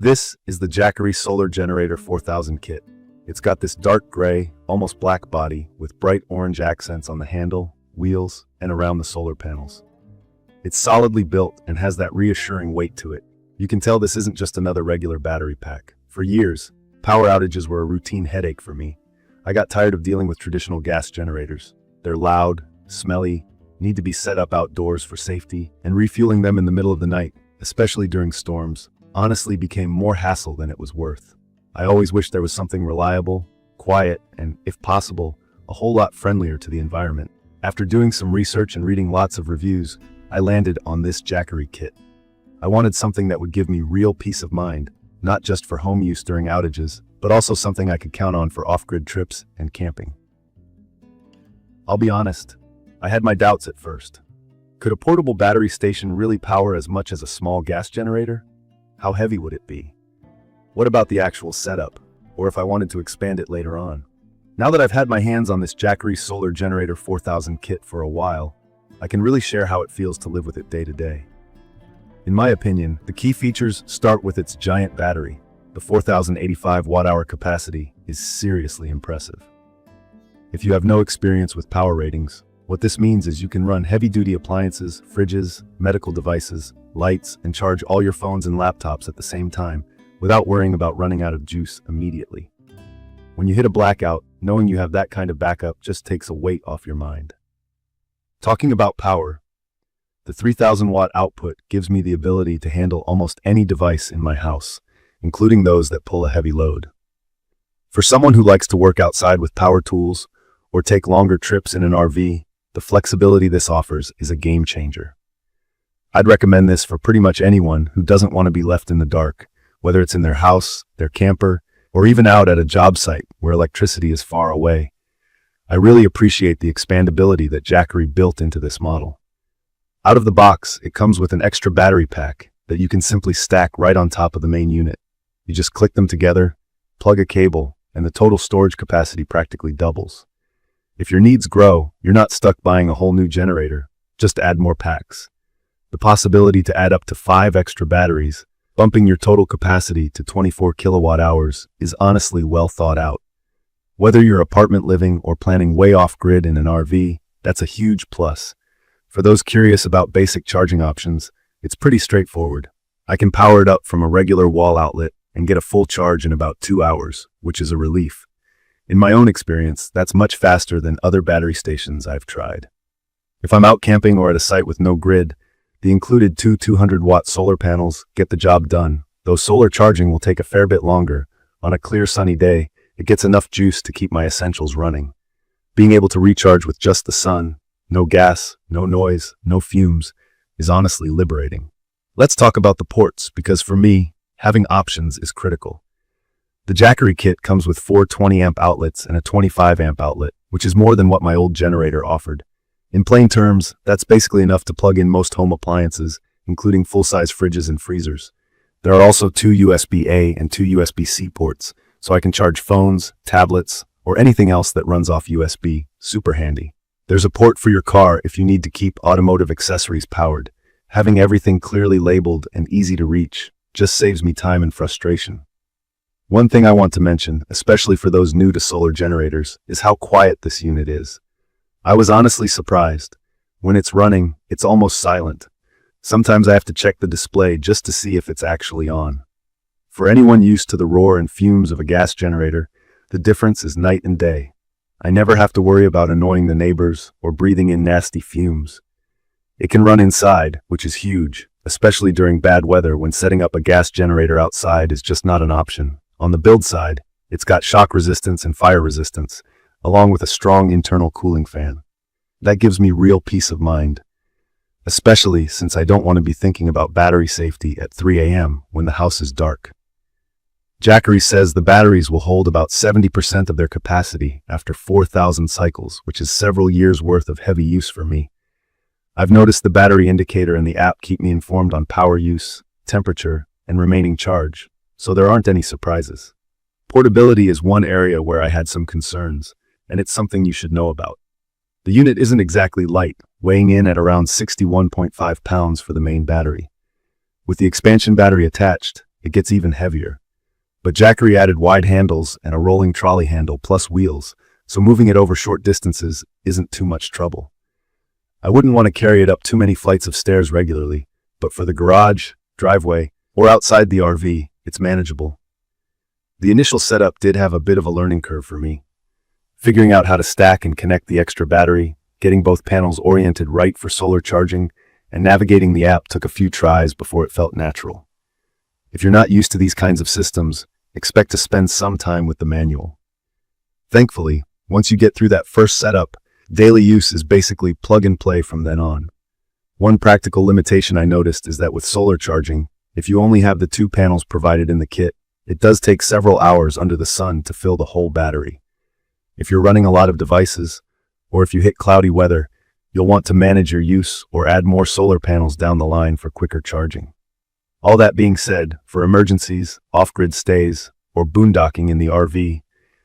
This is the Jackery Solar Generator 4000 kit. It's got this dark gray, almost black body with bright orange accents on the handle, wheels, and around the solar panels. It's solidly built and has that reassuring weight to it. You can tell this isn't just another regular battery pack. For years, power outages were a routine headache for me. I got tired of dealing with traditional gas generators. They're loud, smelly, need to be set up outdoors for safety, and refueling them in the middle of the night, especially during storms, honestly became more hassle than it was worth. I always wished there was something reliable, quiet, and, if possible, a whole lot friendlier to the environment. After doing some research and reading lots of reviews, I landed on this Jackery kit. I wanted something that would give me real peace of mind, not just for home use during outages, but also something I could count on for off-grid trips and camping. I'll be honest, I had my doubts at first. Could a portable battery station really power as much as a small gas generator? How heavy would it be? What about the actual setup, or if I wanted to expand it later on? Now that I've had my hands on this Jackery Solar Generator 4000 kit for a while, I can really share how it feels to live with it day to day. In my opinion, the key features start with its giant battery. The 4085 watt-hour capacity is seriously impressive. If you have no experience with power ratings, what this means is you can run heavy-duty appliances, fridges, medical devices, lights, and charge all your phones and laptops at the same time without worrying about running out of juice immediately. When you hit a blackout, knowing you have that kind of backup just takes a weight off your mind. Talking about power, the 3000 watt output gives me the ability to handle almost any device in my house, including those that pull a heavy load. For someone who likes to work outside with power tools or take longer trips in an RV, the flexibility this offers is a game changer. I'd recommend this for pretty much anyone who doesn't want to be left in the dark, whether it's in their house, their camper, or even out at a job site where electricity is far away. I really appreciate the expandability that Jackery built into this model. Out of the box, it comes with an extra battery pack that you can simply stack right on top of the main unit. You just click them together, plug a cable, and the total storage capacity practically doubles. If your needs grow, you're not stuck buying a whole new generator, just add more packs. The possibility to add up to 5 extra batteries, bumping your total capacity to 24 kilowatt hours, is honestly well thought out. Whether you're apartment living or planning way off-grid in an RV, that's a huge plus. For those curious about basic charging options, it's pretty straightforward. I can power it up from a regular wall outlet and get a full charge in about 2 hours, which is a relief. In my own experience, that's much faster than other battery stations I've tried. If I'm out camping or at a site with no grid, the included two 200-watt solar panels get the job done, though solar charging will take a fair bit longer. On a clear sunny day, it gets enough juice to keep my essentials running. Being able to recharge with just the sun, no gas, no noise, no fumes, is honestly liberating. Let's talk about the ports, because for me, having options is critical. The Jackery kit comes with 4 20-amp outlets and a 25-amp outlet, which is more than what my old generator offered. In plain terms, that's basically enough to plug in most home appliances, including full-size fridges and freezers. There are also 2 USB-A and 2 USB-C ports, so I can charge phones, tablets, or anything else that runs off USB. Super handy. There's a port for your car if you need to keep automotive accessories powered. Having everything clearly labeled and easy to reach just saves me time and frustration. One thing I want to mention, especially for those new to solar generators, is how quiet this unit is. I was honestly surprised. When it's running, it's almost silent. Sometimes I have to check the display just to see if it's actually on. For anyone used to the roar and fumes of a gas generator, the difference is night and day. I never have to worry about annoying the neighbors or breathing in nasty fumes. It can run inside, which is huge, especially during bad weather when setting up a gas generator outside is just not an option. On the build side, it's got shock resistance and fire resistance, along with a strong internal cooling fan. That gives me real peace of mind, especially since I don't want to be thinking about battery safety at 3 a.m. when the house is dark. Jackery says the batteries will hold about 70% of their capacity after 4,000 cycles, which is several years' worth of heavy use for me. I've noticed the battery indicator in the app keep me informed on power use, temperature, and remaining charge, so there aren't any surprises. Portability is one area where I had some concerns, and it's something you should know about. The unit isn't exactly light, weighing in at around 61.5 pounds for the main battery. With the expansion battery attached, it gets even heavier. But Jackery added wide handles and a rolling trolley handle plus wheels, so moving it over short distances isn't too much trouble. I wouldn't want to carry it up too many flights of stairs regularly, but for the garage, driveway, or outside the RV, it's manageable. The initial setup did have a bit of a learning curve for me. Figuring out how to stack and connect the extra battery, getting both panels oriented right for solar charging, and navigating the app took a few tries before it felt natural. If you're not used to these kinds of systems, expect to spend some time with the manual. Thankfully, once you get through that first setup, daily use is basically plug and play from then on. One practical limitation I noticed is that with solar charging, if you only have the 2 panels provided in the kit, it does take several hours under the sun to fill the whole battery. If you're running a lot of devices, or if you hit cloudy weather, you'll want to manage your use or add more solar panels down the line for quicker charging. All that being said, for emergencies, off-grid stays, or boondocking in the RV,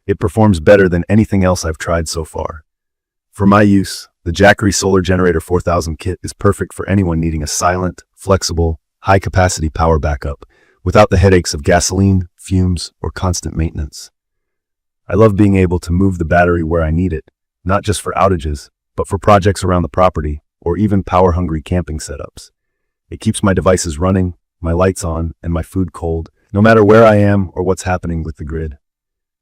it performs better than anything else I've tried so far. For my use, the Jackery Solar Generator 4000 kit is perfect for anyone needing a silent, flexible, high-capacity power backup without the headaches of gasoline, fumes, or constant maintenance. I love being able to move the battery where I need it, not just for outages, but for projects around the property or even power-hungry camping setups. It keeps my devices running, my lights on, and my food cold, no matter where I am or what's happening with the grid.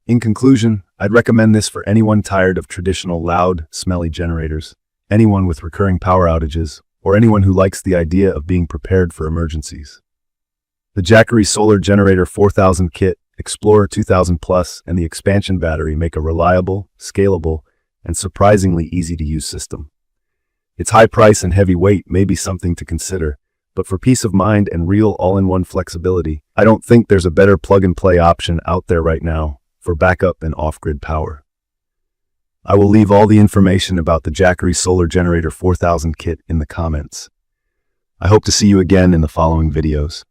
In conclusion, I'd recommend this for anyone tired of traditional loud, smelly generators, anyone with recurring power outages, or anyone who likes the idea of being prepared for emergencies. The Jackery Solar Generator 4000 kit, Explorer 2000 Plus, and the expansion battery make a reliable, scalable, and surprisingly easy-to-use system. Its high price and heavy weight may be something to consider, but for peace of mind and real all-in-one flexibility, I don't think there's a better plug-and-play option out there right now for backup and off-grid power. I will leave all the information about the Jackery Solar Generator 4000 kit in the comments. I hope to see you again in the following videos.